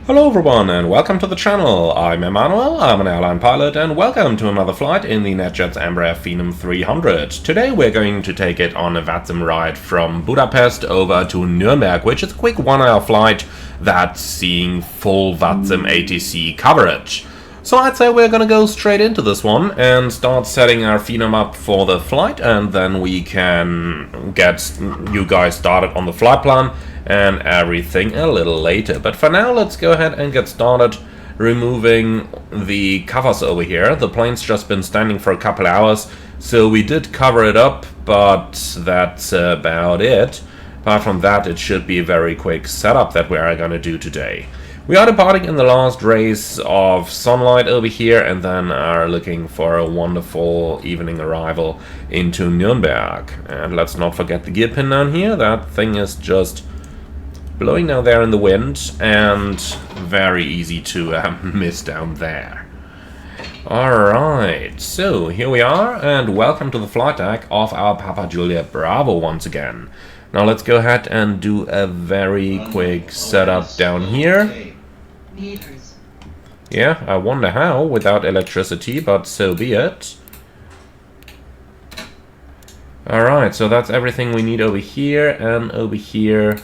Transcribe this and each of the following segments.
Hello everyone and welcome to the channel. I'm Emmanuel, I'm an airline pilot, and welcome to another flight in the Netjets Embraer Phenom 300. Today we're going to take it on a VATSIM ride from Budapest over to Nürnberg, which is a quick 1 hour flight that's seeing full VATSIM ATC coverage. So I'd say we're gonna go straight into this one and start setting our Phenom up for the flight, and then we can get you guys started on the flight plan and everything a little later. But for now, let's go ahead and get started removing the covers over here. The plane's just been standing for a couple hours, so we did cover it up, but that's about it. Apart from that, it should be a very quick setup that we are going to do today. We are departing in the last rays of sunlight over here, and then are looking for a wonderful evening arrival into Nürnberg. And let's not forget the gear pin down here. That thing is just blowing down there in the wind, and very easy to miss down there. Alright, so here we are, and welcome to the flight deck of our Papa Juliet Bravo once again. Now let's go ahead and do a very quick setup down here. Yeah, I wonder how without electricity, but so be it. Alright, so that's everything we need over here, and over here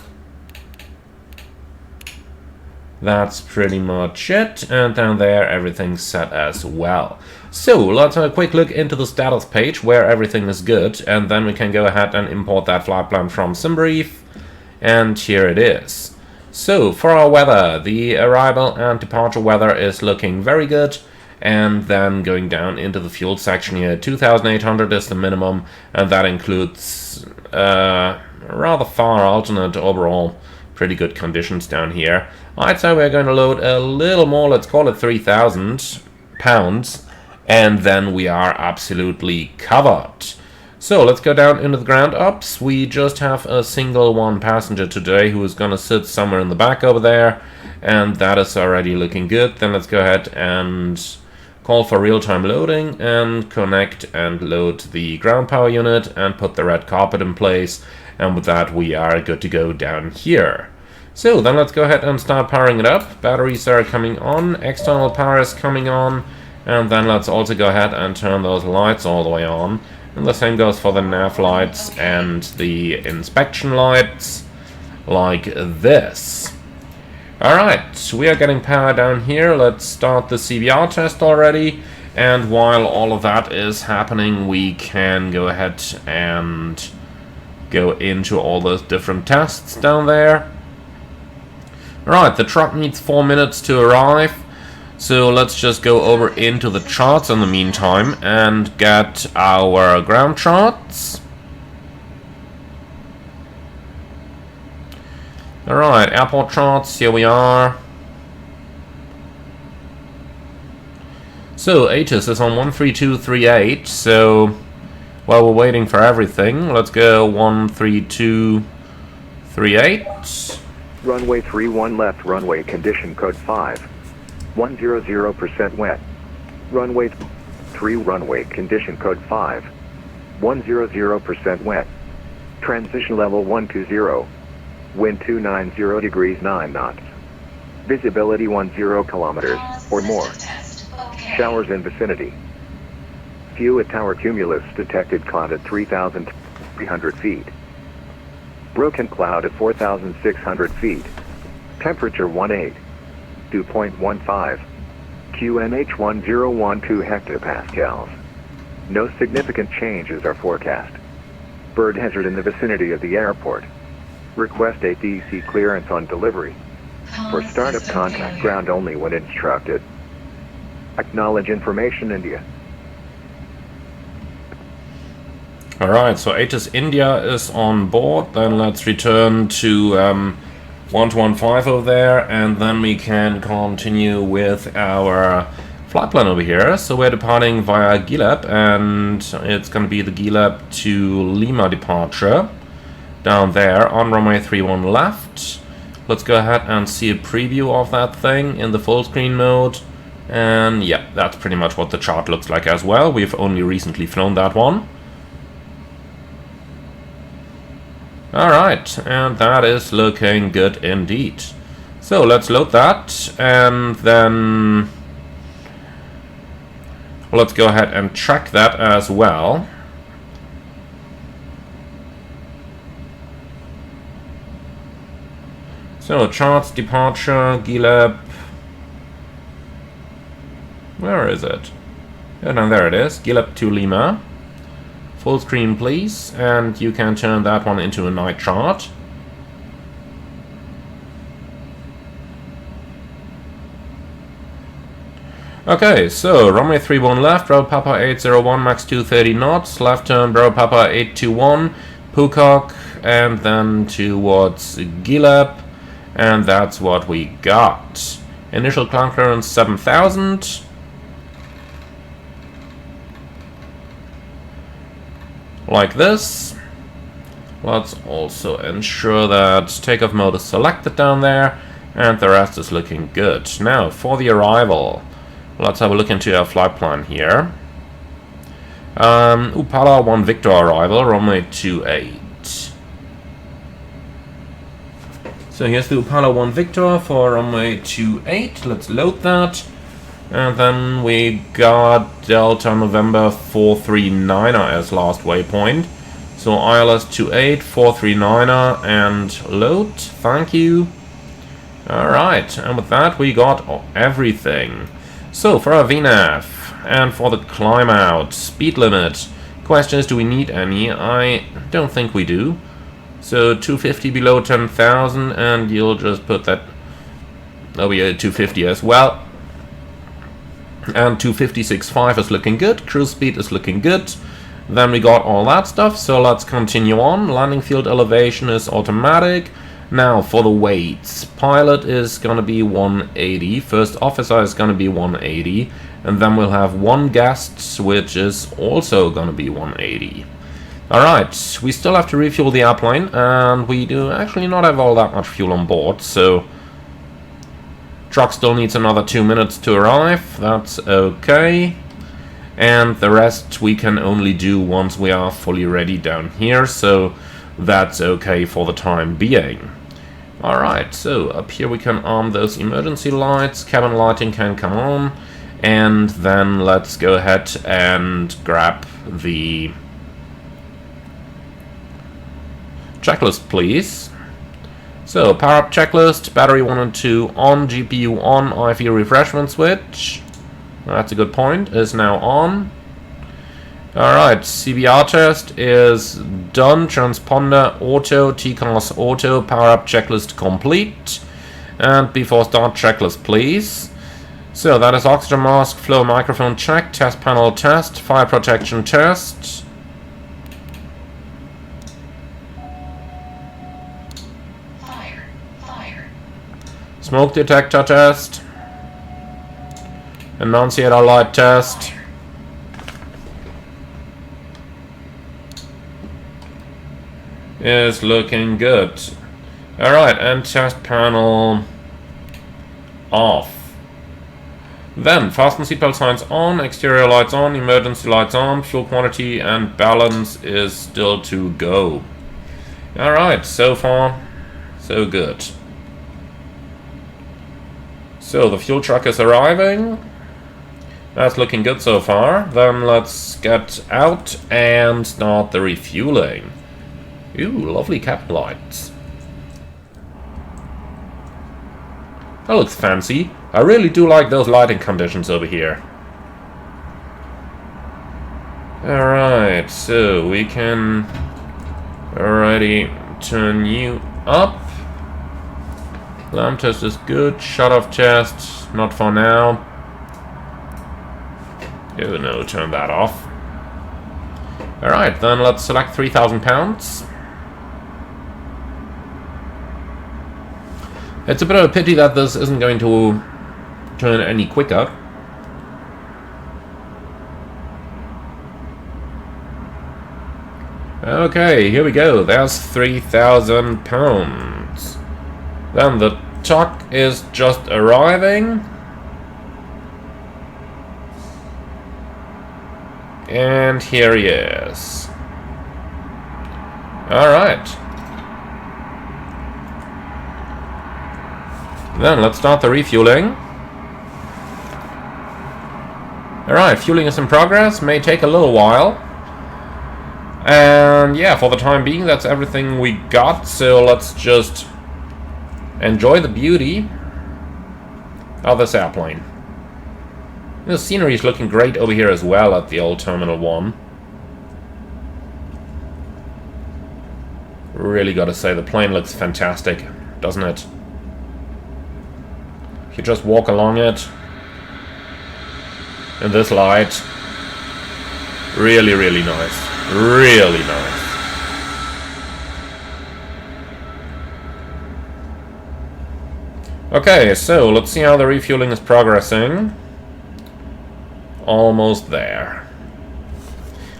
that's pretty much it, and down there everything's set as well. So let's have a quick look into the status page where everything is good, and then we can go ahead and import that flight plan from SimBrief, and here it is. So for our weather, the arrival and departure weather is looking very good, and then going down into the fuel section here, 2,800 is the minimum, and that includes rather far alternate overall. Pretty good conditions down here. I'd say we're going to load a little more, let's call it 3,000 pounds, and then we are absolutely covered. So let's go down into the ground ups. We just have a single one passenger today who is going to sit somewhere in the back over there, and that is already looking good. Then let's go ahead and call for real-time loading and connect and load the ground power unit and put the red carpet in place. And with that, we are good to go down here. So then let's go ahead and start powering it up. Batteries are coming on, external power is coming on, and then let's also go ahead and turn those lights all the way on. And the same goes for the nav lights and the inspection lights, like this. Alright, we are getting power down here. Let's start the CBR test already. And while all of that is happening, we can go ahead and go into all those different tests down there. Alright, the truck needs 4 minutes to arrive, so let's just go over into the charts in the meantime and get our ground charts. Alright, airport charts, here we are. So Asus is on 13238, so while we're waiting for everything, let's go 13238. Runway 31 left, runway condition code 5. 100% wet. Runway 3, runway condition code 5. 100% wet. Transition level 120. Wind 290 degrees 9 knots. Visibility 10 kilometers or more. Showers in vicinity. Few at tower cumulus detected, cloud at 3,300 feet. Broken cloud at 4,600 feet. Temperature 18. Dew point 15. QNH 1012 hectopascals. No significant changes are forecast. Bird hazard in the vicinity of the airport. Request ATC clearance on delivery. For startup, contact ground only when instructed. Acknowledge information, India. Alright, so Asus India is on board. Then let's return to 1215 over there, and then we can continue with our flight plan over here. So we're departing via Gilab, and it's going to be the Gilab to Lima departure down there on runway 31 left. Let's go ahead and see a preview of that thing in the full screen mode. And yeah, that's pretty much what the chart looks like as well. We've only recently flown that one. Alright, and that is looking good indeed. So let's load that, and then let's go ahead and track that as well. So charts, departure, GLAB. Where is it? Oh, no, there it is. GLAB to Lima. Full screen, please, and you can turn that one into a night chart. Okay, so runway 31 left, Bravo Papa 801, max 230 knots, left turn Bravo Papa 821, Pukok, and then towards GLAB, and that's what we got. Initial climb clearance 7,000. Like this. Let's also ensure that takeoff mode is selected down there, and the rest is looking good. Now, for the arrival. Let's have a look into our flight plan here. Upala 1 Victor arrival, runway 28. So here's the Upala 1 Victor for runway 28. Let's load that. And then we got Delta November 439er as last waypoint. So ILS 28, 439er, and load. Thank you. Alright, and with that we got everything. So, for our VNAV, and for the climb out, speed limit, question is, do we need any? I don't think we do. So, 250 below 10,000, and you'll just put that over here at 250 as well. And 256.5 is looking good, cruise speed is looking good. Then we got all that stuff, so let's continue on. Landing field elevation is automatic. Now for the weights, pilot is going to be 180, first officer is going to be 180, and then we'll have one guest, which is also going to be 180. Alright, we still have to refuel the airplane, and we do actually not have all that much fuel on board, so truck still needs another 2 minutes to arrive, that's okay. And the rest we can only do once we are fully ready down here, so that's okay for the time being. Alright, so up here we can arm those emergency lights, cabin lighting can come on, and then let's go ahead and grab the checklist, please. So, power up checklist, battery 1 and 2 on, GPU on, IV refreshment switch, that's a good point, is now on. Alright, CBR test is done, transponder auto, TCAS auto, power up checklist complete. And before start, checklist please. So that is oxygen mask, flow microphone check, test panel test, fire protection test. Fire. Smoke detector test. Annunciator light test. Is looking good. Alright, and test panel off. Then, fasten seatbelt signs on, exterior lights on, emergency lights on, fuel quantity and balance is still to go. Alright, so far, so good. So, the fuel truck is arriving. That's looking good so far. Then let's get out and start the refueling. Ooh, lovely cabin lights. That looks fancy. I really do like those lighting conditions over here. Alright, so we can already turn you up. Lamp test is good. Shut off test, not for now. Oh no, turn that off. Alright, then let's select 3,000 pounds. It's a bit of a pity that this isn't going to turn any quicker. Okay, here we go. There's 3,000 pounds. Then the truck is just arriving. And here he is. Alright. Then let's start the refueling. Alright, fueling is in progress, may take a little while. And yeah, for the time being, that's everything we got, so let's just enjoy the beauty of this airplane. The scenery is looking great over here as well at the old Terminal 1. Really gotta say, the plane looks fantastic, doesn't it? If you just walk along it in this light, really, really nice. Really nice. Okay, so let's see how the refueling is progressing. Almost there.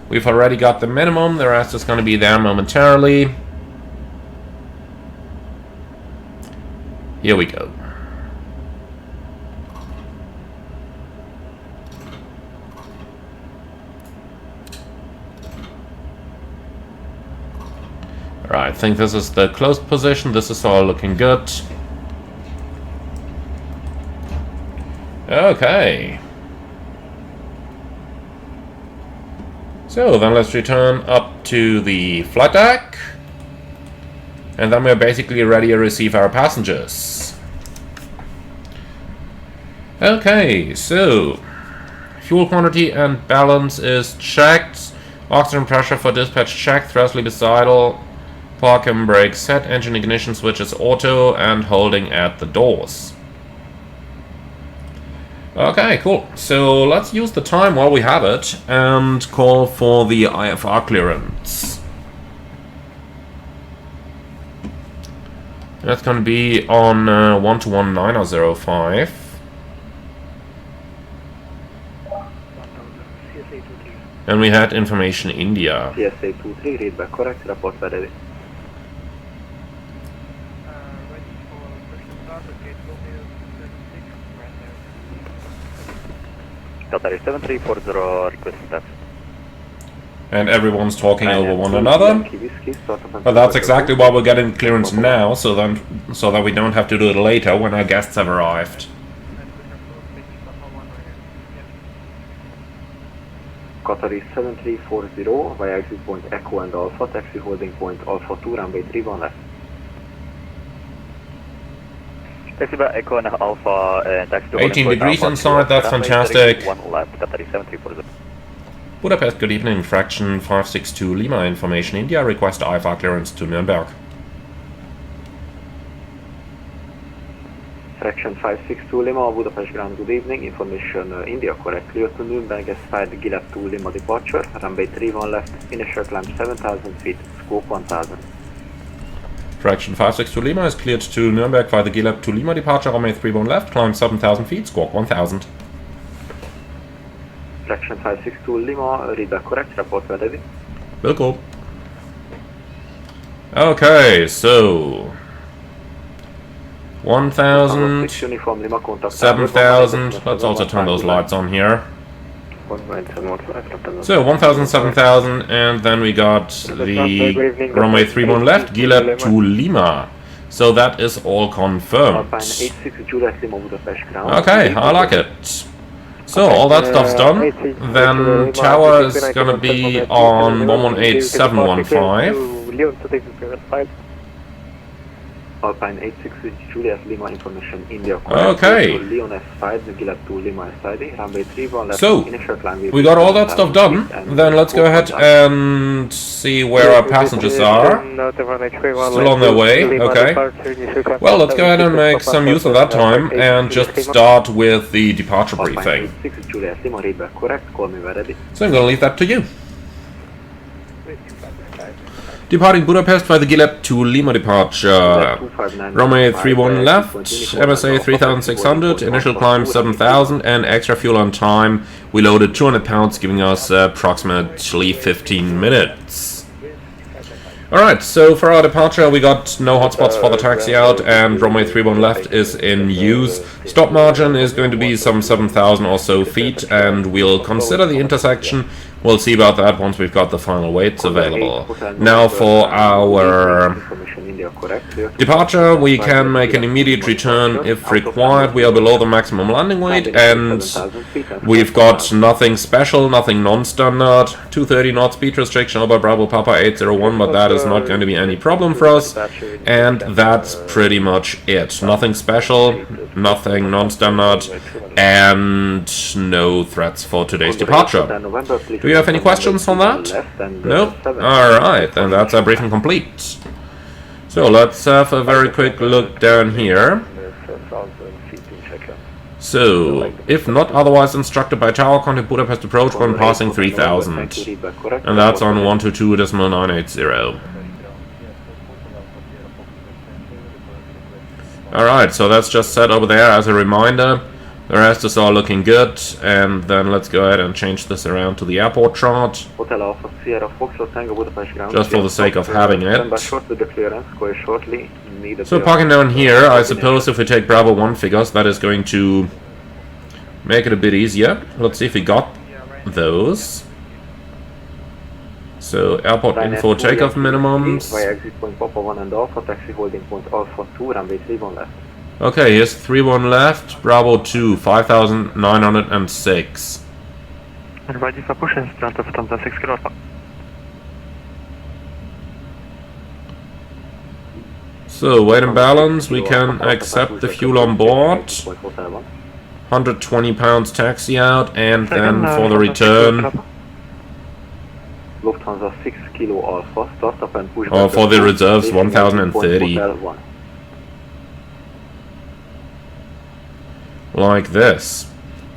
We've already got the minimum, the rest is going to be there momentarily. Here we go. Alright, I think this is the closed position. This is all looking good. Okay. So then let's return up to the flight deck. And then we're basically ready to receive our passengers. Okay, so fuel quantity and balance is checked. Oxygen pressure for dispatch checked. Throttle beside. Park and brake set, engine ignition switch is auto, and holding at the doors. Okay, cool. So let's use the time while we have it and call for the IFR clearance. That's going to be on 121905. And we had information India. CSA 23, read back correct, report ready. Delta 7340, request that. And everyone's talking over one another. But that's exactly why we're getting clearance now, so that we don't have to do it later when our guests have arrived. Qatari 7340 via exit point Echo and Alpha, taxi holding point Alpha 2, runway 31 left. Taxi by Echo and Alpha, taxi to 18 degrees inside, that's fantastic. 1 left, Qatari 7340. Budapest, good evening. Fraction 562 Lima, information India, request IFR clearance to Nürnberg. Fraction 562 Lima, Budapest ground, good evening. Information India, correct. Clear to Nürnberg, aspired Gillap to Lima departure. Runway 31 left, initial climb 7,000 feet, scope 1,000. Fraction 562 Lima is cleared to Nürnberg via the Gillap to Lima departure, runway 31 left, climb 7,000 feet, squawk 1,000. Fraction 562 Lima, read back correct, report ready. Will go. Okay, so 1,000, 7,000, let's also turn those lights on here. So 1,000, 7,000, and then we got the runway 31 left, Gillap to Lima. So that is all confirmed. Okay, I like it. So all that stuff's done. Then tower is gonna be on 118715. Alpine 86 Juliet Lima information India. Okay. So we got all that stuff done. Then let's go ahead and see where our passengers are. Still on their way. Okay. Well, let's go ahead and make some use of that time and just start with the departure briefing. So I'm gonna leave that to you. Departing Budapest via the Gillap to Lima departure. Runway 31 left, MSA 3600, initial climb 7000, and extra fuel on time. We loaded 200 pounds, giving us approximately 15 minutes. Alright, so for our departure we got no hotspots for the taxi out, and runway 31 left is in use. Stop margin is going to be some 7,000 or so feet, and we'll consider the intersection We'll see about that once we've got the final weights available. Now for our departure, we can make an immediate return if required. We are below the maximum landing weight, and we've got nothing special, nothing non-standard. 230 knot speed restriction over Bravo Papa 801, but that is not going to be any problem for us. And that's pretty much it. Nothing special, nothing non-standard, and no threats for today's departure. Do you have any questions on that? No? Alright, then that's our briefing complete. So let's have a very quick look down here. So, if not otherwise instructed by tower, contact Budapest approach when passing 3000. And that's on 122.980. Alright, so that's just set over there as a reminder. The rest is all looking good, and then let's go ahead and change this around to the airport chart. Just for the sake of having it. So parking down here, I suppose if we take Bravo 1 figures, that is going to make it a bit easier. Let's see if we got those. So airport info takeoff minimums. Okay, here's 3-1 left, Bravo 2, 5,906. So, weight and balance, we can accept the fuel on board. 120 pounds taxi out, and then for the return... Or for the reserves, 1,030. Like this.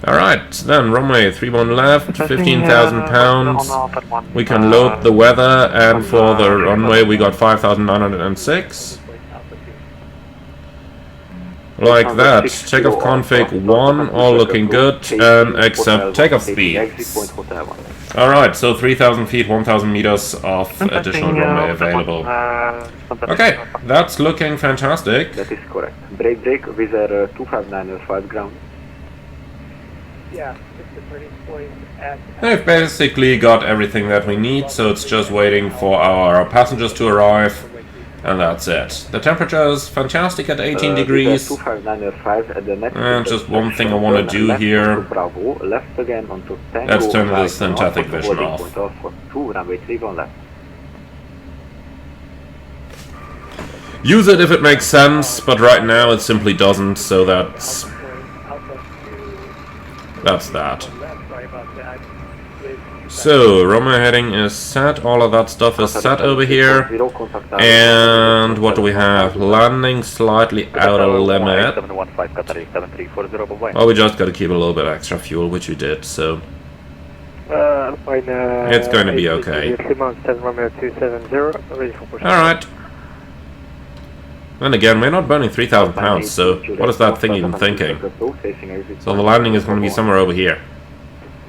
Alright, then runway 31 left, 15,000 pounds. We can load the weather, and for the runway we got 5,906. Like that. Takeoff config 1, all looking good, and accept takeoff speeds. Alright, so 3,000 feet, 1,000 meters of additional runway available. Okay, that's looking fantastic. That is correct. Brake with a 25905 ground. Yeah, it's a pretty point at... They've basically got everything that we need, so it's just waiting for our passengers to arrive. And that's it. The temperature is fantastic at 18 degrees. And just one thing I want to do here. Let's turn the synthetic vision off. Use it if it makes sense, but right now it simply doesn't, so that's that. So, runway heading is set, all of that stuff is set over here. And what do we have? Landing slightly out of limit. Oh, we just gotta keep a little bit extra fuel, which we did, so... it's going to be okay. Alright. Then again, we're not burning 3,000 pounds, so what is that thing even thinking? So the landing is going to be somewhere over here.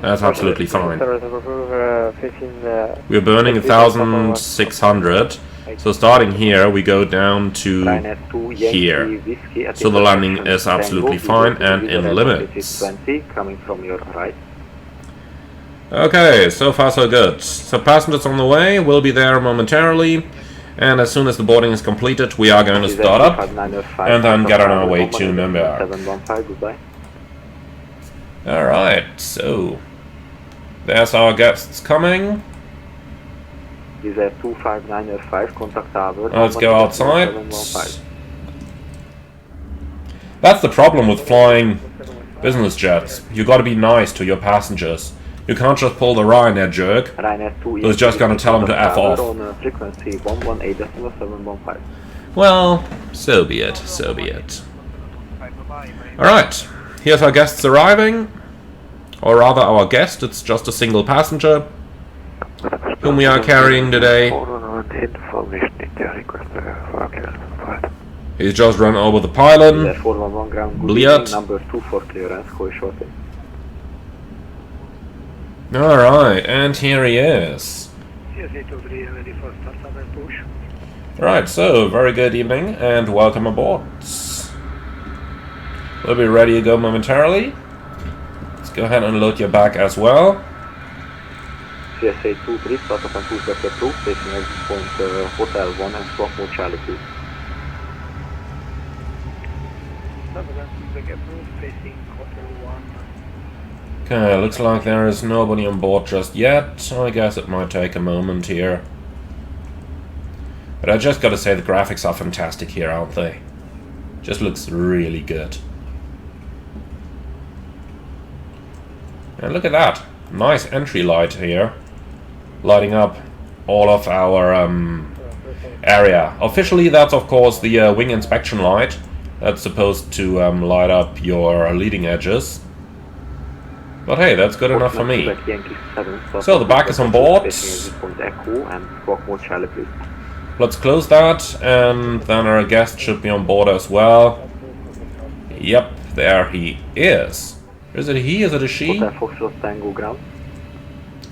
That's absolutely fine. We're burning 1,600, so starting here we go down to here. So the landing is absolutely fine and in limits. Okay, so far so good. So passengers on the way, we'll be there momentarily. And as soon as the boarding is completed, we are going to start up and then get on our way to Nürnberg. Alright, so there's our guests coming. Let's go outside. That's the problem with flying business jets. You gotta be nice to your passengers. You can't just pull the Ryanair jerk. Who's just gonna tell them to F off. Well, so be it, so be it. Alright, here's our guests arriving. Or rather our guest, it's just a single passenger whom we are carrying today. He's just run over the pylon. Bliat. Alright, and here he is. Right, so very good evening and welcome aboard. We'll be ready to go momentarily. Let's go ahead and load your bag as well. CSA 2-3, start up and pushback approved, facing exit point Hotel 1 and swap mode Charlie 2. Pushback approved, facing Hotel 1. Okay, looks like there is nobody on board just yet. I guess it might take a moment here. But I just gotta say the graphics are fantastic here, aren't they? Just looks really good. And look at that. Nice entry light here. Lighting up all of our area. Officially that's of course the wing inspection light. That's supposed to light up your leading edges. But hey, that's good enough for me. So the back is on board. Let's close that, and then our guest should be on board as well. Yep, there he is. Is it a he? Is it a she?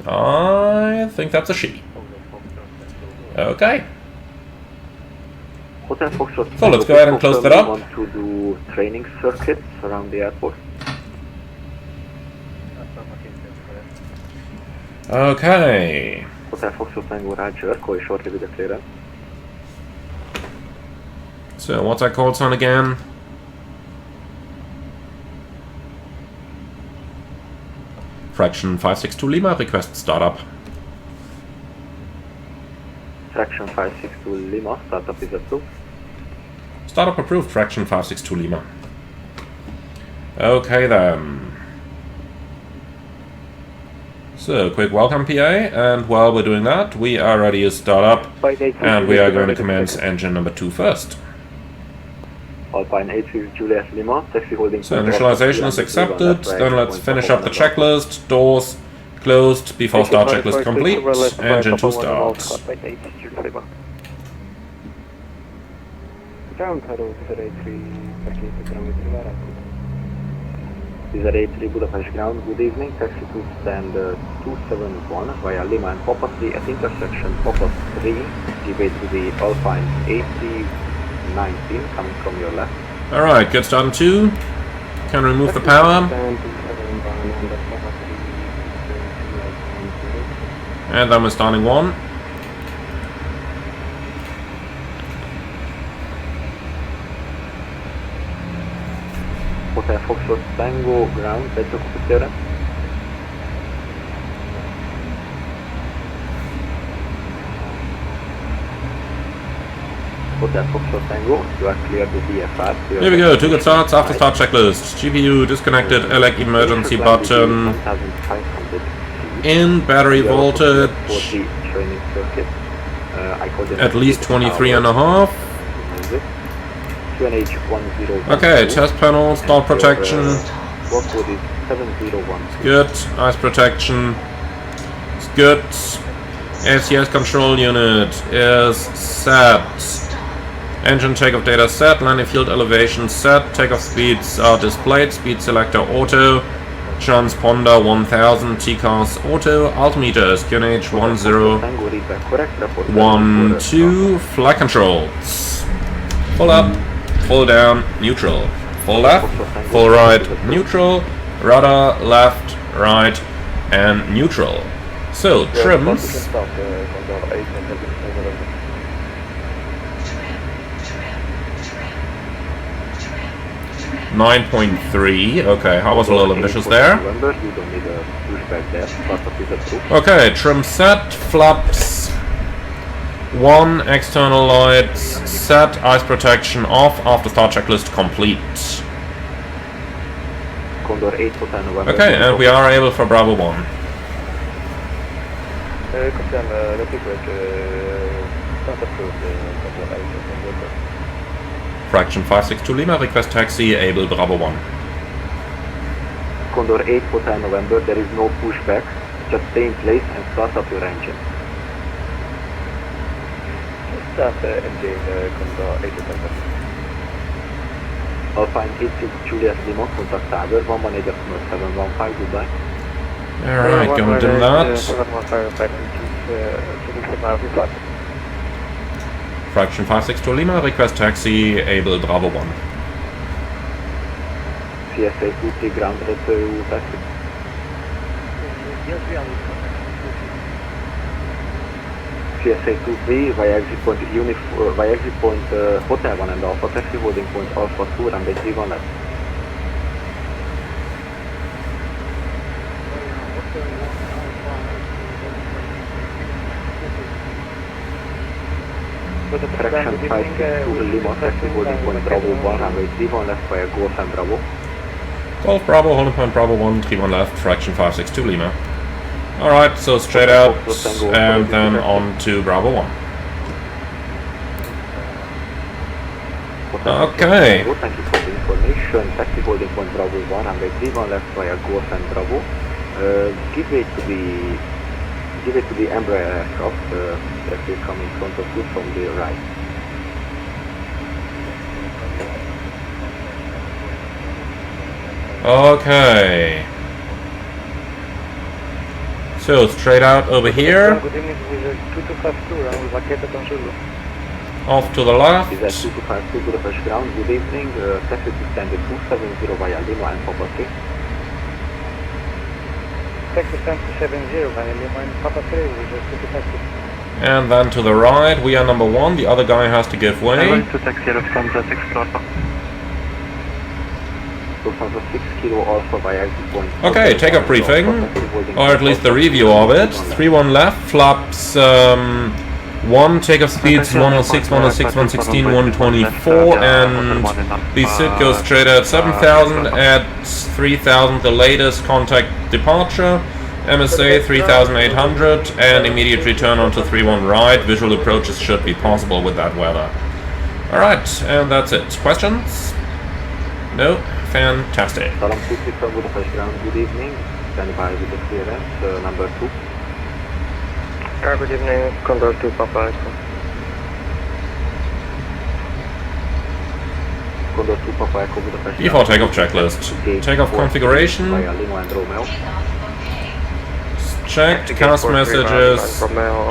I think that's a she. Okay. So let's go ahead and close that up. Want to do training circuits around the airport? Okay. Hotel Foxtrot Tango Roger, call shortly with the clearance. So what's our call sign again? Fraction 562 Lima, request startup. Fraction 562 Lima, startup is approved. Startup approved, fraction 562 Lima. Okay then. So, quick welcome PA, and while we're doing that, we are ready to start up, and we are going to commence engine number 2 first. Alpine 86 Juliet Lima, taxi holding. So initialization is accepted, then let's finish up the checklist, doors closed before start checklist complete, engine 2 starts. Ground Haro 083, Cesar 83 Budapest ground, good evening, taxi to stand 271 via Lima and Papa 3 at intersection Papa 3, debate to the Alpine 8019 coming from your left. Alright, good start in 2, can remove the power, and then we're starting 1. Hotel Foxtrot Tango ground, let's look at the clearance. Hotel Foxtrot Tango, you are cleared the VFR. Here we go, 2 good starts after start checklist. GPU disconnected, elect emergency button. In battery voltage. At least 23.5. Okay, test panel, stall protection. Good, ice protection. It's good. ACS control unit is set. Engine takeoff data set, landing field elevation set, takeoff speeds are displayed, speed selector auto, transponder 1000, TCAS auto, altimeter is QNH 1012, flight controls. Full up, full down, neutral. Full left, full right, neutral, rudder, left, right, and neutral. So, trims. 9.3. Okay, I was a little ambitious there. Okay, trim set, flaps 1, external lights set, ice protection off, after start checklist complete. Okay, and we are able for Bravo 1. Fraction 562 Lima, request taxi, able Bravo 1. Condor 8 Hotel November, there is no pushback, just stay in place and start up your engine. Start engine Condor 8 Hotel. Alpine 86 Juliet Lima, contact tower, 118.715, goodbye. Alright, going to do that. Fraction 562 Lima, request taxi, able Bravo 1. CSA 23 ground, taxi. CSA 23 via exit point Hotel 1 and Alpha Taxi holding point Alpha 2 runway 31 left. Fraction 562 Lima Taxi holding point Bravo 1 runway 31 left via Golf and Bravo. Golf Bravo, holding point Bravo 1, 31 left, fraction 562 Lima. Alright, so straight out and then on to Bravo 1. Okay. Thank you for the information. Taxi holding point Bravo 1 runway 31 left via Golf and Bravo. Give way to the Embraer aircraft that will come in front of you from the right. Okay. So straight out over here. Good evening, with 2252, and with Vaqueta Consuelo. Off to the left. Is that 2252 Budapest ground? Good evening. Taxi to standard 270 via Lima and Papa 3. Taxi stand 270 via Lima and Papa 3, with 2252. And then to the right, we are number 1. The other guy has to give way. to taxi Lufthansa 6 Alpha. Lufthansa 6 Kilo Alpha via exit point. Okay, takeoff briefing, or at least the review of it. 31 left, flaps 1, takeoff speeds 106, 106, 116, 124, and the SID goes straight at 7,000, at 3,000 the latest contact departure, MSA 3,800, and immediate return onto 31 right. Visual approaches should be possible with that weather. Alright, and that's it. Questions? No? Fantastic. Salam 26 from Budapest ground, good evening. Stand by with the clearance, number 2. Good evening, Condor 2 Papa Echo. Condor 2 Papa Echo Budapest. Before takeoff checklist. Takeoff configuration. Via Lima and Romeo. Checked, cast messages,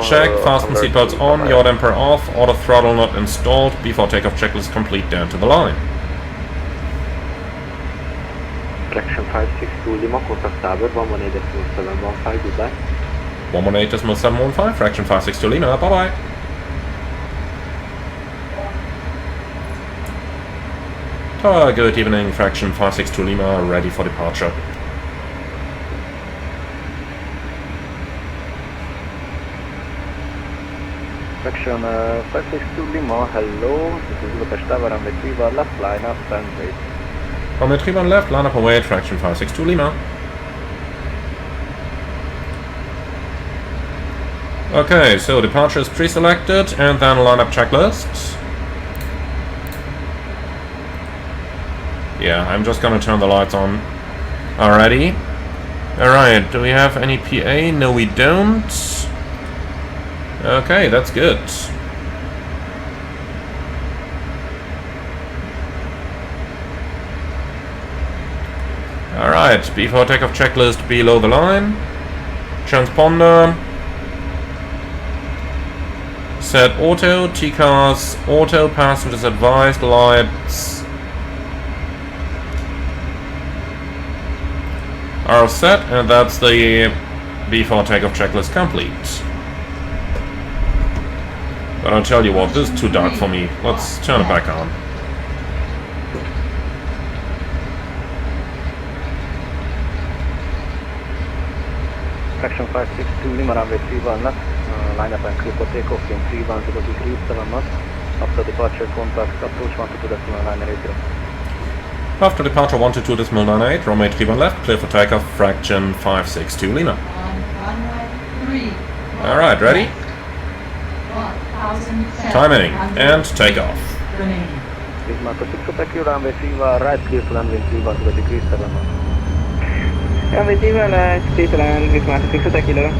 checked, fasten seatbelts on, yaw damper off, auto throttle not installed, before takeoff checklist complete down to the line. Fraction 562 Lima, contact tower 118.715, goodbye. 118.715, fraction 562 Lima, bye bye. Good evening, fraction 562 Lima, ready for departure. Fraction 562 Lima, hello. This is Budapest Tower and Retriever, left line up and wait. On Retriever left, line up and wait, fraction 562 Lima. Okay, so departure is pre-selected, and then line-up checklist. Yeah, I'm just gonna turn the lights on already. Alright, do we have any PA? No, we don't. Okay, that's good. Alright, before takeoff checklist below the line. Transponder. Set auto, TCAS, auto, passengers advised, lights are set, and that's the before takeoff checklist complete. But I'll tell you what, this is too dark for me. Let's turn it back on. Fraction 562 Lima runway 31 left. Line up and clear for takeoff in 31 to degree 7 knots. After departure, contact approach 122.980. After departure 122.98, runway 31 left, clear for takeoff, fraction 562 Lima. Alright, ready? Timing and takeoff. Lima to 6 attack you, runway 31 right, clear to runway 31 to degree 7 knots. Runway 31 right, clear to land, Lima to 6 attack kilo.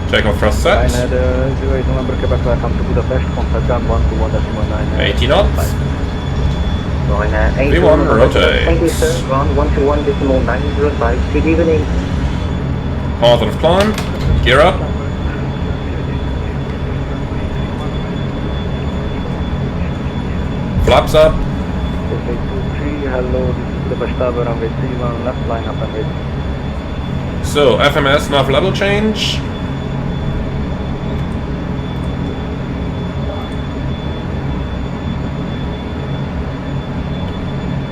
Takeoff thrust set. Line 08 November Quebec, welcome to Budapest, contact gun 121.9. 80 knots. Line 81, rotate. Thank you sir, ground 121.905, good evening. Positive climb. Gear up. Flaps up. Hello, this is Budapest Tower, runway 31 left, line up and wait. So, FMS nav level change.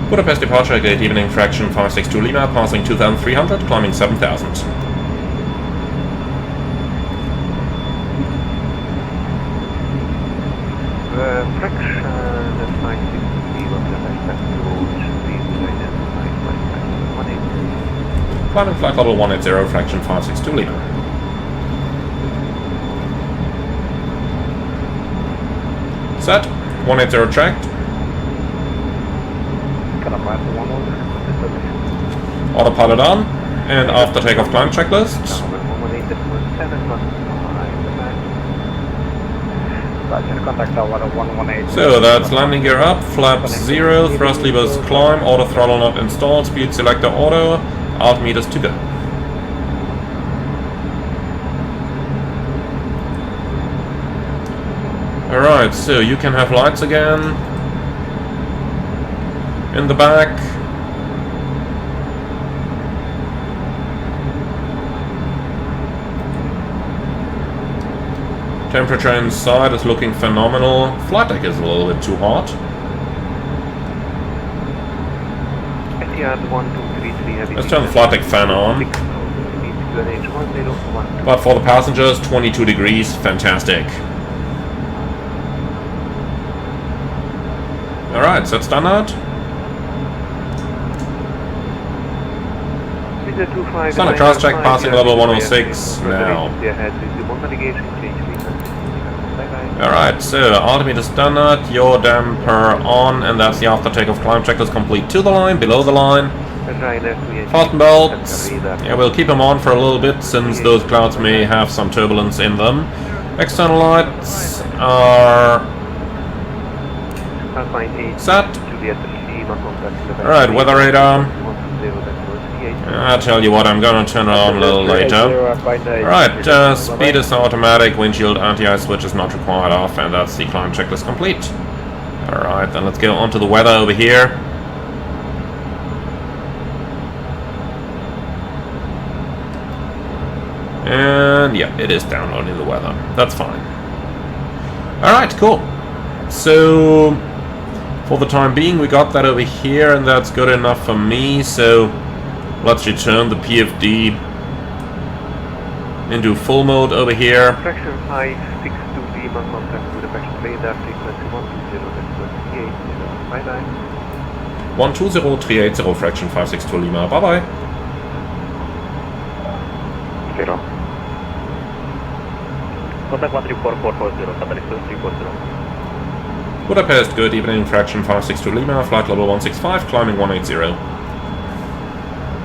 Budapest departure, good evening, fraction 562 Lima, passing 2,300, climbing 7,000. Fraction 560 Lima, Budapest approach, please identify flight level 180. Climbing flight level 180, fraction 562 Lima. Set, 180 tracked. Autopilot on, and after takeoff climb checklist. So that's landing gear up, flaps 0, thrust levers climb, auto throttle not installed, speed selector auto, altimeters to go. Alright, so you can have lights again. In the back. Temperature inside is looking phenomenal. Flight deck is a little bit too hot. Let's turn the flight deck fan on. But for the passengers, 22 degrees, fantastic. Alright, set standard. Standard cross check, passing level 106 now. Alright, so altimeter standard, yaw damper on, and that's the after takeoff climb checklist complete to the line, below the line. Fasten belts, yeah, we'll keep them on for a little bit since those clouds may have some turbulence in them. External lights are set. Alright, weather radar. I'll tell you what, I'm gonna turn it on a little later. Alright, speed is automatic, windshield anti-ice switch is not required off, and that's the climb checklist complete. Alright, then let's go on to the weather over here. And yeah, it is downloading the weather. That's fine. Alright, cool. So, for the time being, we got that over here, and that's good enough for me, so let's return the PFD into full mode over here. Fraction 562 Lima, contact Budapest radar, frequency 120, 120, 380, fraction 562 Lima, bye bye. 0. Contact 13440, Catalyst 340. Budapest, good evening, fraction 562 Lima, flight level 165, climbing 180.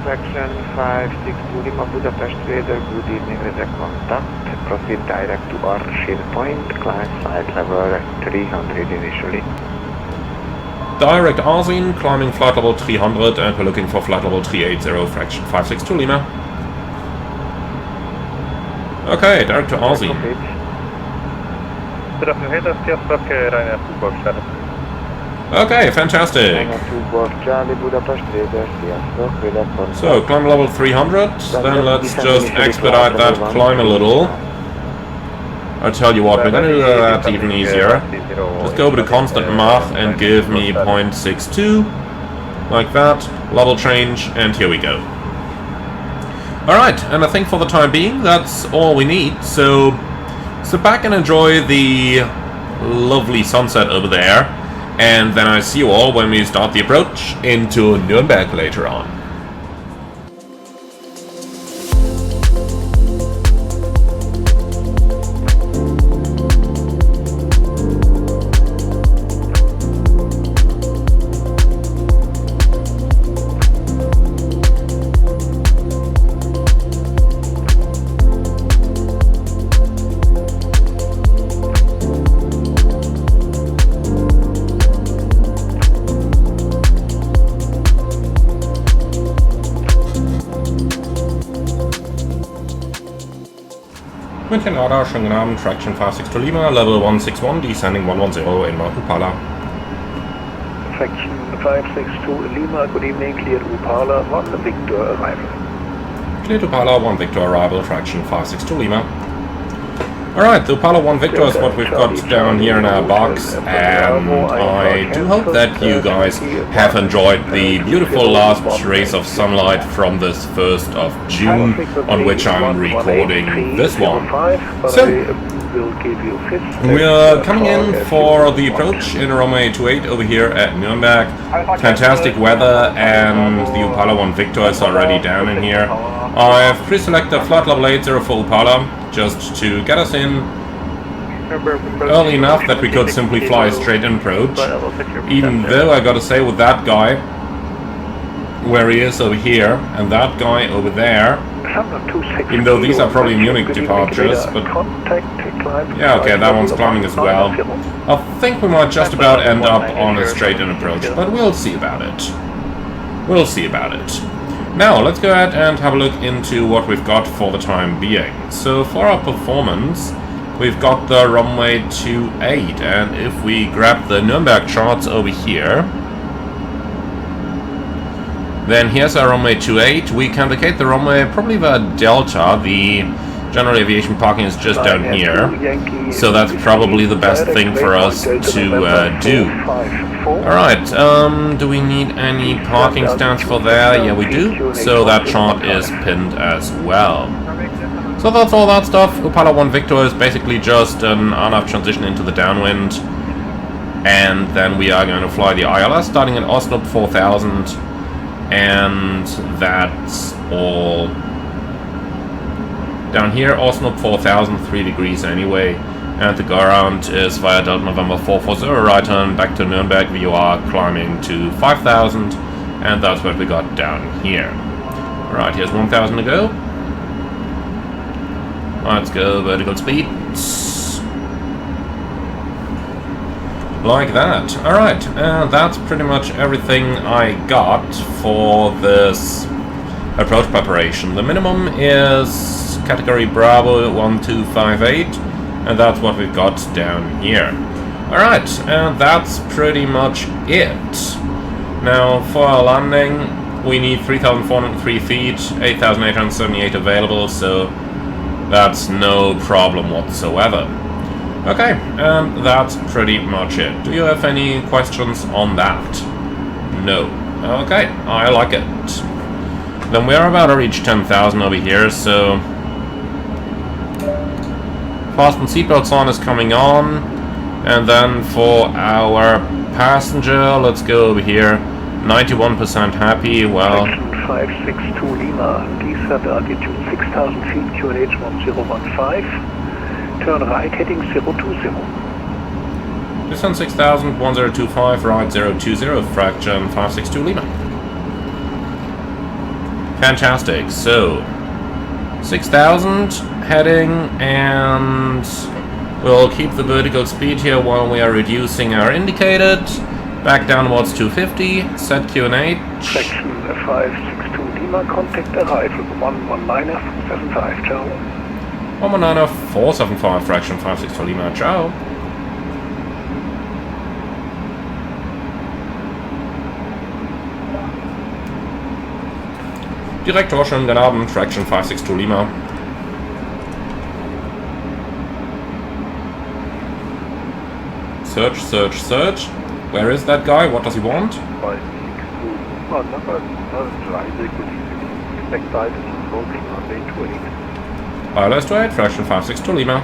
Fraction 562 Lima, Budapest radar, good evening, radar contact. Proceed direct to our shield point, climb flight level 300 initially. Direct ASIN, climbing flight level 300, and we're looking for flight level 380, fraction 562 Lima. Okay, direct to ASIN. Okay, fantastic. So, climb level 300, then let's just expedite that climb a little. I'll tell you what, we're gonna do that even easier. Just go over to constant Mach and give me 0.62, like that, level change, and here we go. Alright, and I think for the time being, that's all we need, so sit back and enjoy the lovely sunset over there, and then I see you all when we start the approach into Nürnberg later on. München Radar, schönen guten Abend, Traction 562 Lima, Level 161, descending 110 in Upala. Traction 562 Lima, good evening, cleared Upala, 1 Victor arrival. Cleared Upala, 1 Victor arrival, Traction 562 Lima. Alright, the Apollo 1 Victor is what we've got down here in our box, and I do hope that you guys have enjoyed the beautiful last rays of sunlight from this 1st of June, on which I'm recording this one. So, we are coming in for the approach in runway 28 over here at Nürnberg. Fantastic weather, and the Apollo 1 Victor is already down in here. I've pre-selected flight level 80 for Upala, just to get us in early enough that we could simply fly a straight in approach. Even though I gotta say, with that guy where he is over here and that guy over there, even though these are probably Munich departures, but yeah, okay, that one's climbing as well. I think we might just about end up on a straight in approach, but we'll see about it. We'll see about it. Now, let's go ahead and have a look into what we've got for the time being. So, for our performance, we've got the runway 28, and if we grab the Nürnberg charts over here, then here's our runway 28. We can vacate the runway probably via Delta. The general aviation parking is just down here, so that's probably the best thing for us to do. Alright, do we need any parking stands for there? Yeah, we do, so that chart is pinned as well. So that's all that stuff. Upala 1 Victor is basically just an RNAV transition into the downwind, and then we are going to fly the ILS starting at Oslo 4000, and that's all. Down here, Oslo 4000, 3 degrees anyway, and the go-around is via Delta November 440, right turn back to Nürnberg. We are climbing to 5000, and that's what we got down here. Alright, here's 1000 to go. Let's go vertical speed. Like that. Alright, and that's pretty much everything I got for this approach preparation. The minimum is category Bravo 1258, and that's what we've got down here. Alright, and that's pretty much it. Now, for our landing, we need 3,403 feet, 8,878 available, so that's no problem whatsoever. Okay, and that's pretty much it. Do you have any questions on that? No. Okay, I like it. Then we are about to reach 10,000 over here, so fasten seatbelt sign is coming on, and then for our passenger, let's go over here. 91% happy. Well, 562 Lima, descent altitude 6,000 feet, QNH 1015. Turn right, heading 020. descent 6,000, 1025, right 020, fraction 562 Lima. Fantastic. So 6,000 heading, and we'll keep the vertical speed here while we are reducing our indicated. Back downwards 250, set QNH. Section 562 Lima, contact arrival 119.475, ciao. 119.475, fraction 562 Lima, ciao. Direktor, schönen guten Abend, fraction 562 Lima. Search, search, search. Where is that guy? What does he want? 562 Lima, number Ryzen, expect guidance approaching runway 28. ILS 28, fraction 562 Lima.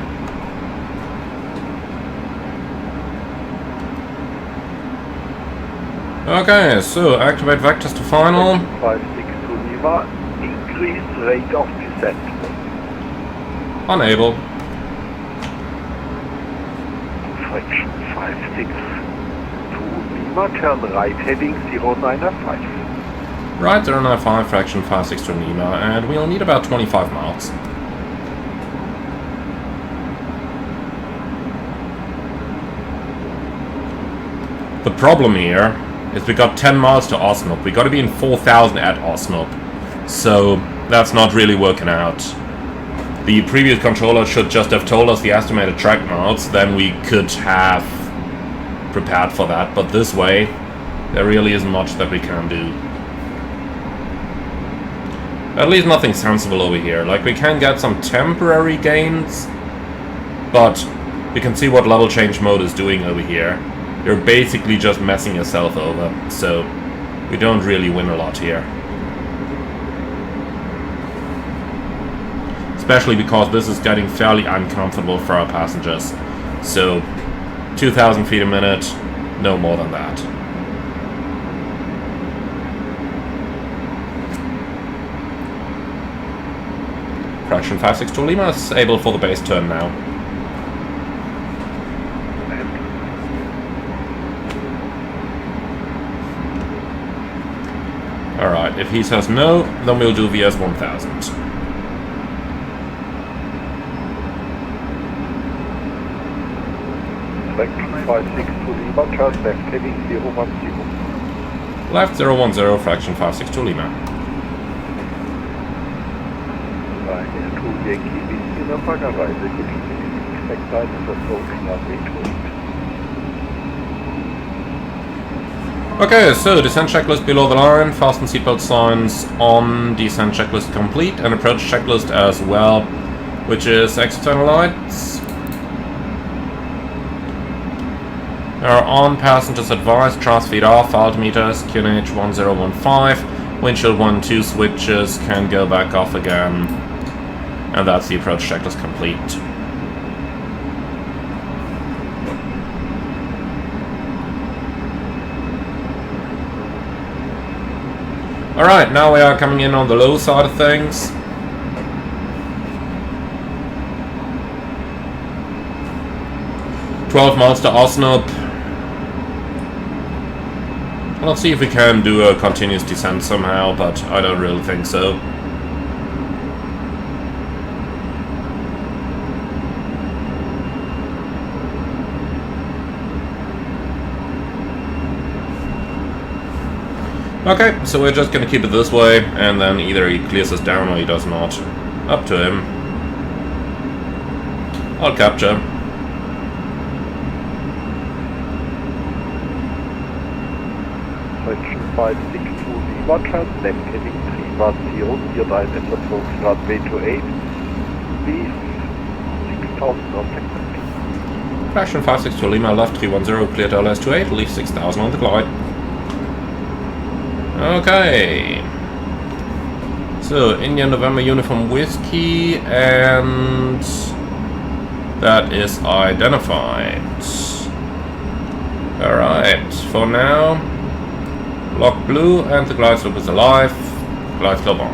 Okay, so activate vectors to final. 562 Lima, increase rate of descent. Unable. Fraction 562 Lima, turn right heading 095. Right 095, fraction 562 Lima, and we'll need about 25 miles. The problem here is we got 10 miles to Osnop. We got to be in 4,000 at Osnop, so that's not really working out. The previous controller should just have told us the estimated track miles, then we could have prepared for that, but this way there really isn't much that we can do. At least nothing sensible over here. Like, we can get some temporary gains, but you can see what level change mode is doing over here. You're basically just messing yourself over, so we don't really win a lot here. Especially because this is getting fairly uncomfortable for our passengers. So 2,000 feet a minute, no more than that. Fraction 562 Lima is able for the base turn now. Alright, if he says no, then we'll do VS 1000. Fraction 562 Lima, turn left heading 010. Left 010, fraction 562 Lima. Ryanair 2 Yankee Beach in der Baggerreise, expect guidance approaching runway 28. Okay, so descent checklist below the line, fasten seatbelt signs on, descent checklist complete, and approach checklist as well, which is external lights. Our on passengers advised, trans feed off, altimeters, QNH 1015, windshield 1-2 switches can go back off again, and that's the approach checklist complete. Alright, now we are coming in on the low side of things. $12 miles to Osnabrück. Let's see if we can do a continuous descent somehow, but I don't really think so. Okay, so we're just gonna keep it this way, and then either he clears us down or he does not. Up to him. I'll capture. Fraction 562 Lima, turn left heading 310, near direct approach runway 28. Please 6,000 on technical. Fraction 562 Lima, left 310, cleared LS 28, leave 6,000 on the glide. Okay. So, India November Uniform Whiskey, and that is identified. Alright, for now, lock blue, and the glide slope is alive. Glide slope on.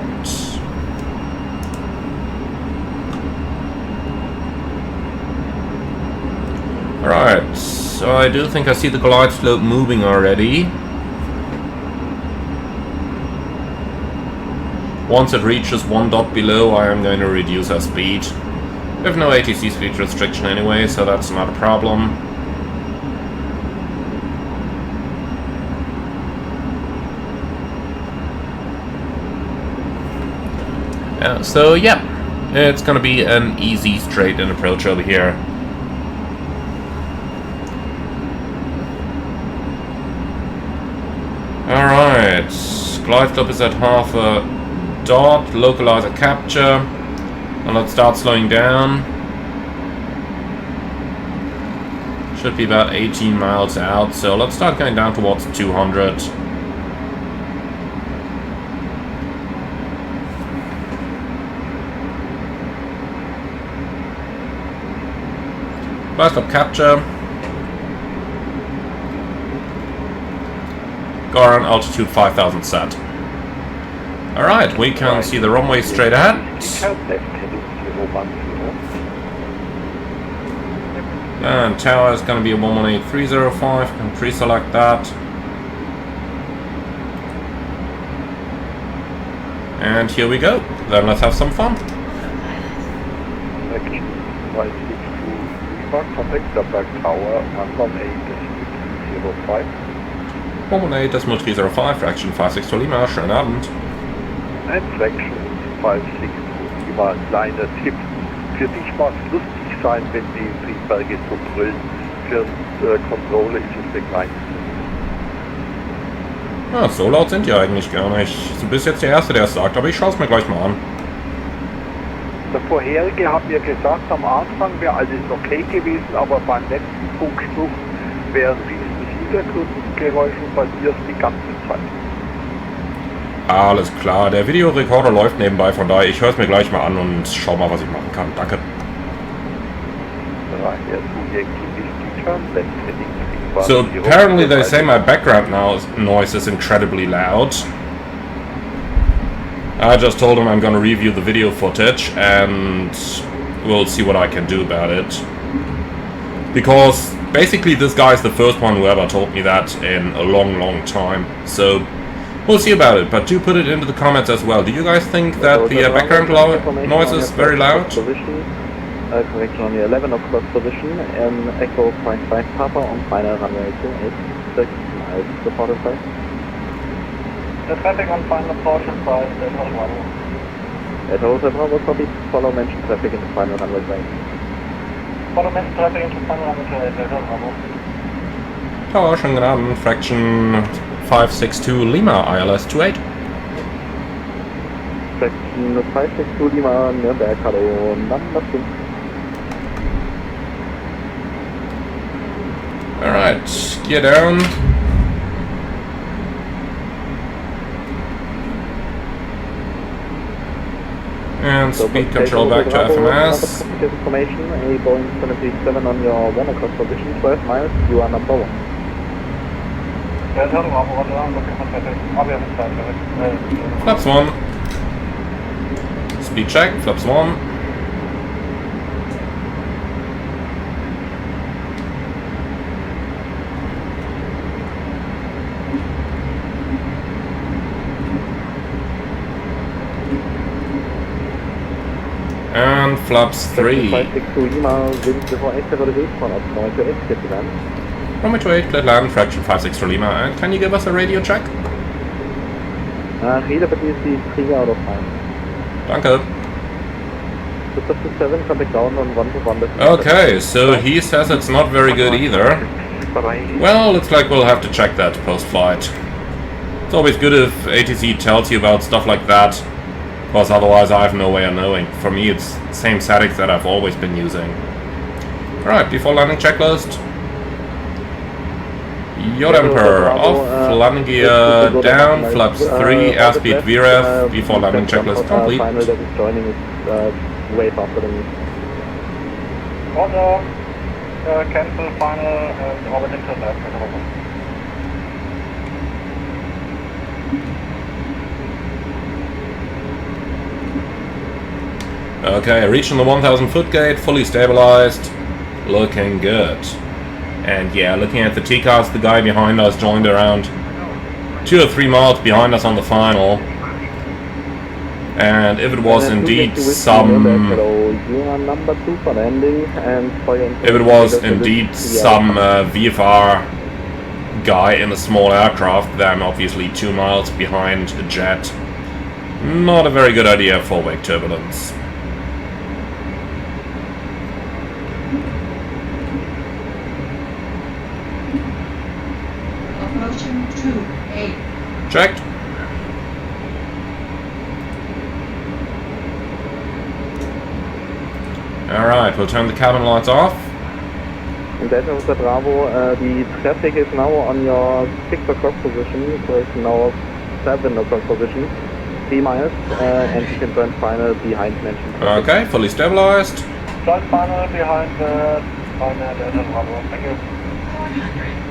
Alright, so I do think I see the glide slope moving already. Once it reaches 1 dot below, I am going to reduce our speed. We have no ATC speed restriction anyway, so that's not a problem. So yeah, it's gonna be an easy straight in approach over here. Alright, glide slope is at half a dot, localizer capture, and let's start slowing down. Should be about 18 miles out, so let's start going down towards 200. Blast up capture. Go around altitude 5,000 set. Alright, we can see the runway straight ahead. And tower is going to be a 118305, can pre-select that. And here we go. Then let's have some fun. Contact Nürnberg Tower, 118.305. 118.305, Fraction 562 Lima, schönen Abend. Ein Fraction 562 Lima, ein kleiner Tipp. Für dich mag es lustig sein, wenn die Triebwerke so brüllen. Für Controller ist es der kleinste. Ja, so laut sind die eigentlich gar nicht. Du bist jetzt der Erste, der es sagt, aber ich schaue es mir gleich mal an. Der vorherige hat mir gesagt, am Anfang wäre alles okay gewesen, aber beim letzten Funkspruch wären riesen Hintergrundgeräusche passiert die ganze Zeit. Alles klar, der Videorekorder läuft nebenbei, von daher ich höre es mir gleich mal an und schau mal, was ich machen kann. Danke. So apparently they say my background noise is incredibly loud. I just told them I'm gonna review the video footage and we'll see what I can do about it. Because basically this guy is the first one who ever told me that in a long time. So we'll see about it, but do put it into the comments as well. Do you guys think that the background noise is very loud? Correction on your 11 o'clock position, Echo 0.5 Papa on final runway 28, 6 miles, reported side. The traffic on final approach and side, Hotel Bravo. At Hotel Bravo, copy, follow mentioned traffic into final runway 28. Follow mentioned traffic into final runway 28, Hotel Bravo. Tower, schönen guten Abend, Fraction 562 Lima, ILS 28. Fraction 562 Lima, Nürnberg, hallo, number 2. Alright, gear down. And speed control back to FMS. Information, a Boeing 737 on your 1 o'clock position, 12 miles, you are number 1. Flaps 1. Speed check, flaps 1. And flaps 3. 562 Lima, wind 08, degrees from up, runway 28, clear to land. Runway 28, clear land, fraction 562 Lima. And can you give us a radio check? Reader bitte 3 out of 5. Danke. 57, contact down on 1 to 1. Okay, so he says it's not very good either. Well, looks like we'll have to check that post-flight. It's always good if ATC tells you about stuff like that, because otherwise I have no way of knowing. For me, it's the same settings that I've always been using. Alright, before landing checklist. Yacht Emperor, off, landing gear down, flaps 3, airspeed VREF, before landing checklist complete. Final that is joining is way faster than me. Order, cancel final and orbiting to left. Okay, reaching the 1000 foot gate, fully stabilized, looking good. And yeah, looking at the TCAS, the guy behind us joined around 2 or 3 miles behind us on the final. And if it was indeed some VFR guy in a small aircraft, then obviously 2 miles behind a jet. Not a very good idea for wake turbulence. Approaching 2-8. Checked. Alright, we'll turn the cabin lights off. And that was the Bravo, the traffic is now on your 6 o'clock position, so it's now 7 o'clock position, 3 miles, and you can join final behind mentioned traffic. Okay, fully stabilized. Join final behind the Bravo. Thank you. 400.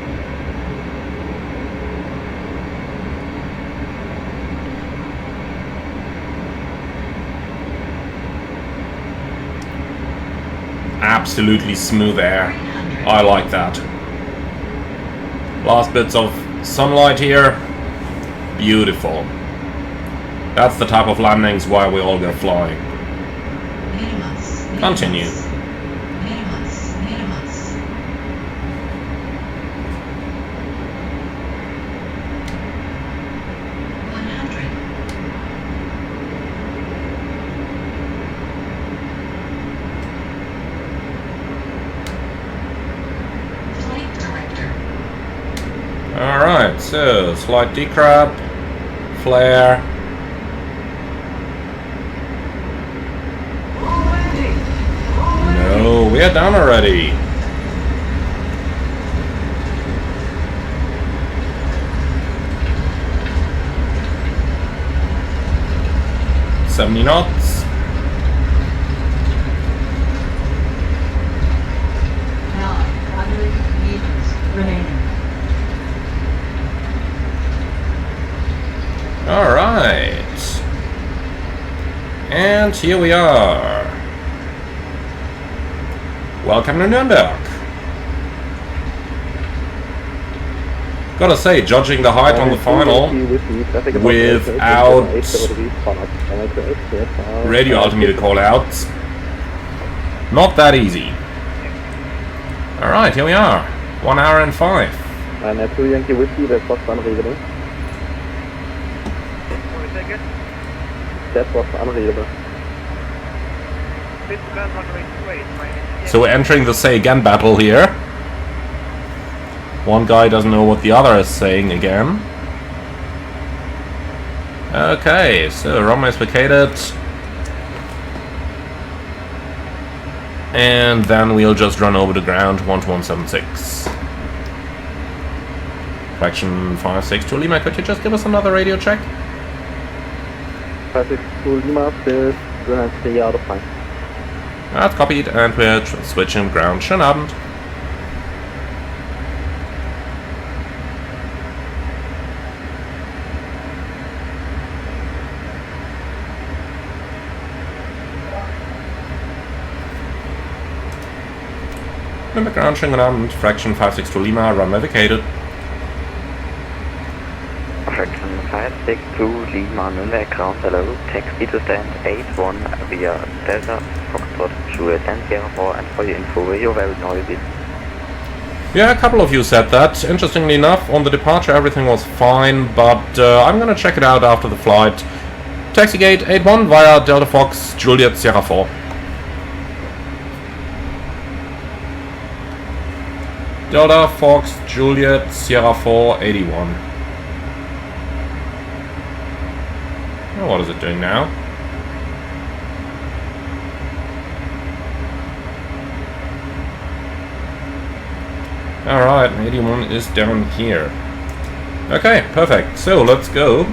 Absolutely smooth air. I like that. Last bits of sunlight here. Beautiful. That's the type of landings why we all go flying. Continue. Alright, so slight decrab, flare. We're down already. $70 knots. Now, 100 meters remaining. Alright. And here we are. Welcome to Nürnberg. Gotta say, judging the height on the final without radio altimeter callouts, not that easy. Alright, here we are. 1 hour and 5. And 2 Yankee Whiskey, that's what's unreadable. That was unreadable. So we're entering the say again battle here. One guy doesn't know what the other is saying again. Okay, so runway is vacated. And then we'll just run over the ground 12176. Fraction 562 Lima, could you just give us another radio check? 562 Lima, still 3 out of 5. That's copied, and we're switching ground. Schönen Abend. Nürnberg ground, schönen Abend. Fraction 562 Lima, runway vacated. Fraction 562 Lima, Nürnberg ground, hello. Taxi to stand 81 via Delta, Foxtrot, Juliet and Sierra 4, and for your info, you're very noisy. Yeah, a couple of you said that. Interestingly enough, on the departure everything was fine, but I'm gonna check it out after the flight. Taxi gate 81 via Delta Fox, Juliet, Sierra 4. Delta Fox, Juliet, Sierra 4, 81. Oh, what is it doing now? Alright, 81 is down here. Okay, perfect. So, let's go.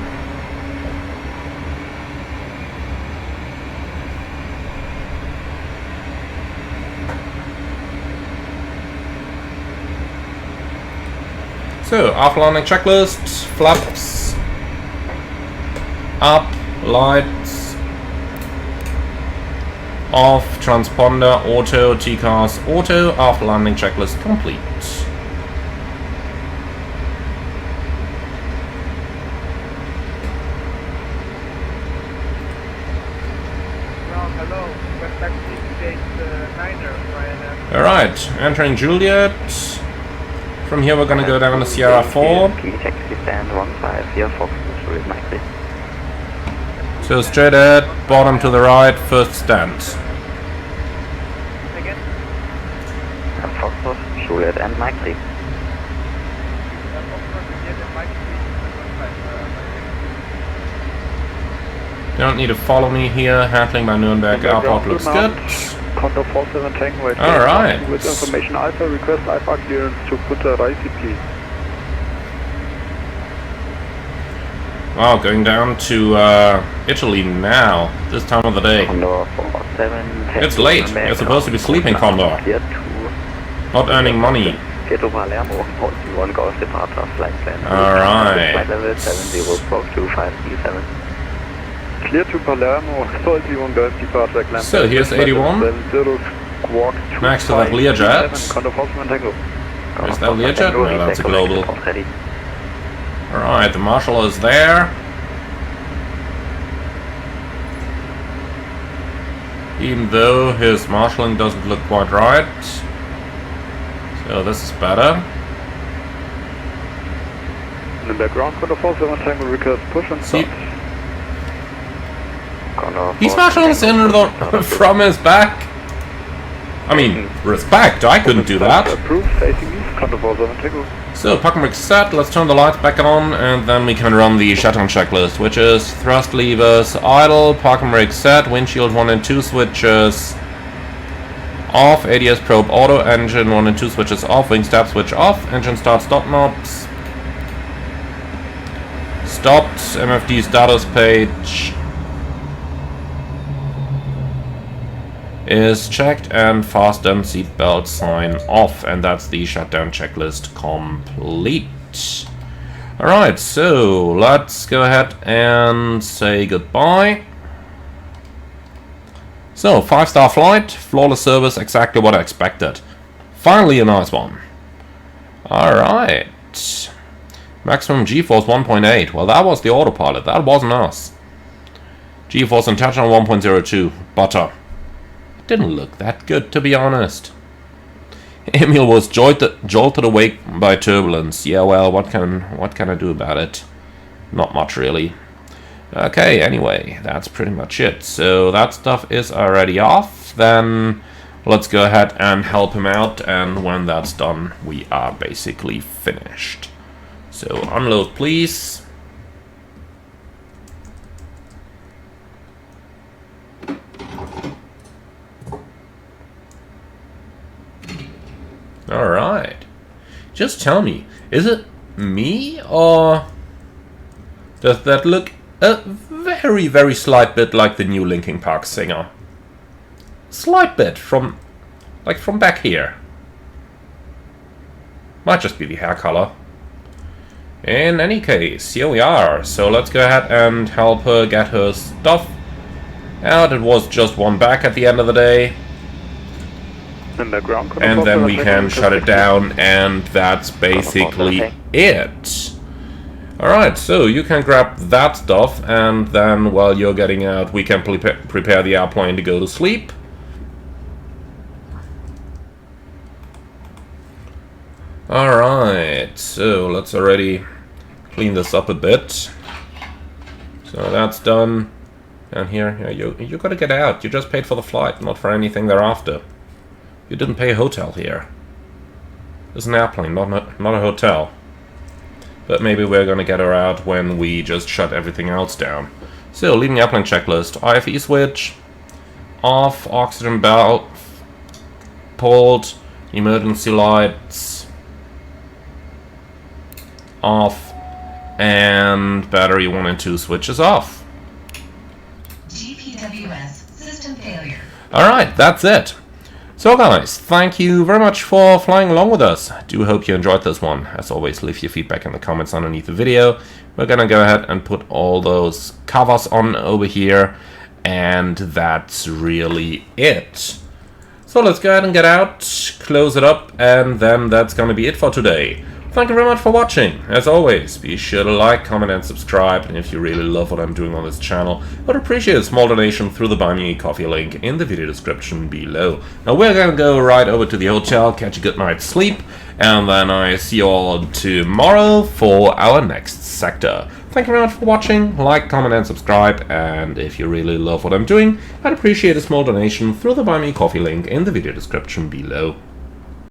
So, after landing checklist, flaps, up, lights, off, transponder, auto, TCAS, auto, after landing checklist complete. Alright, entering Juliet. From here we're gonna go down to Sierra 4. Taxi stand 15 via Fox, Juliet, Mike. So straight ahead, bottom to the right, first stand. Again? Foxtrot, Juliet and Mike 3. Don't need to follow me here, handling by Nürnberg Airport looks good. Condor 47 Tango, Alright. With information Alpha, request Alpha clearance to Budapest, please. Wow, going down to Italy now, this time of the day. Condor 47. It's late, you're supposed to be sleeping, Condor. Not earning money. Get to Palermo, 41 Golf departure, flight plan. Alright. Flight level 70, Proc 2537. Clear to Palermo, 41 Golf departure, climb. So here's 81. Next to that Learjet. Condor 47 Tango. Is that Learjet? No, that's a global. Alright, the Marshal is there. Even though his marshalling doesn't look quite right. So this is better. In the background, Condor 47 Tango, request push and stop. He's marshalling us in from his back. I mean, respect, I couldn't do that. Approved, facing east, Condor 47 Tango. So, parking brake set, let's turn the lights back on, and then we can run the shutdown checklist, which is thrust levers idle, parking brake set, windshield 1 and 2 switches, Off, ADS probe auto, engine 1 and 2 switches off, wing stab switch off, engine start stop knobs. Stopped, MFD status page is checked, and fasten seatbelt sign off, and that's the shutdown checklist complete. Alright, so let's go ahead and say goodbye. So, 5-star flight, flawless service, exactly what I expected. Finally a nice one. Alright. Maximum G-force 1.8. Well, that was the autopilot, that wasn't us. G-force and touch on 1.02. Butter. Didn't look that good, to be honest. Emil was jolted awake by turbulence. Yeah, well, what can I do about it? Not much, really. Okay, anyway, that's pretty much it. So that stuff is already off. Then let's go ahead and help him out, and when that's done, we are basically finished. So unload, please. Alright. Just tell me, is it me, or does that look a very, very slight bit like the new Linkin Park singer? Slight bit from back here. Might just be the hair color. In any case, here we are. So let's go ahead and help her get her stuff out. It was just one back at the end of the day. And then we can shut it down, and that's basically it. Alright, so you can grab that stuff, and then while you're getting out, we can prepare the airplane to go to sleep. Alright, so let's already clean this up a bit. So that's done. And here, yeah, you gotta get out. You just paid for the flight, not for anything thereafter. You didn't pay a hotel here. It's an airplane, not a hotel. But maybe we're gonna get her out when we just shut everything else down. So, leaving airplane checklist. IFE switch. Off. Oxygen belt. Pulled. Emergency lights. Off. And battery 1 and 2 switches off. GPWS system failure. Alright, that's it. So guys, thank you very much for flying along with us. I do hope you enjoyed this one. As always, leave your feedback in the comments underneath the video. We're gonna go ahead and put all those covers on over here, and that's really it. So let's go ahead and get out, close it up, and then that's gonna be it for today. Thank you very much for watching. As always, be sure to like, comment, and subscribe. And if you really love what I'm doing on this channel, I would appreciate a small donation through the Buy Me a Coffee link in the video description below. Now we're gonna go right over to the hotel, catch a good night's sleep, and then I see you all tomorrow for our next sector. Thank you very much for watching. Like, comment, and subscribe. And if you really love what I'm doing, I'd appreciate a small donation through the Buy Me a Coffee link in the video description below.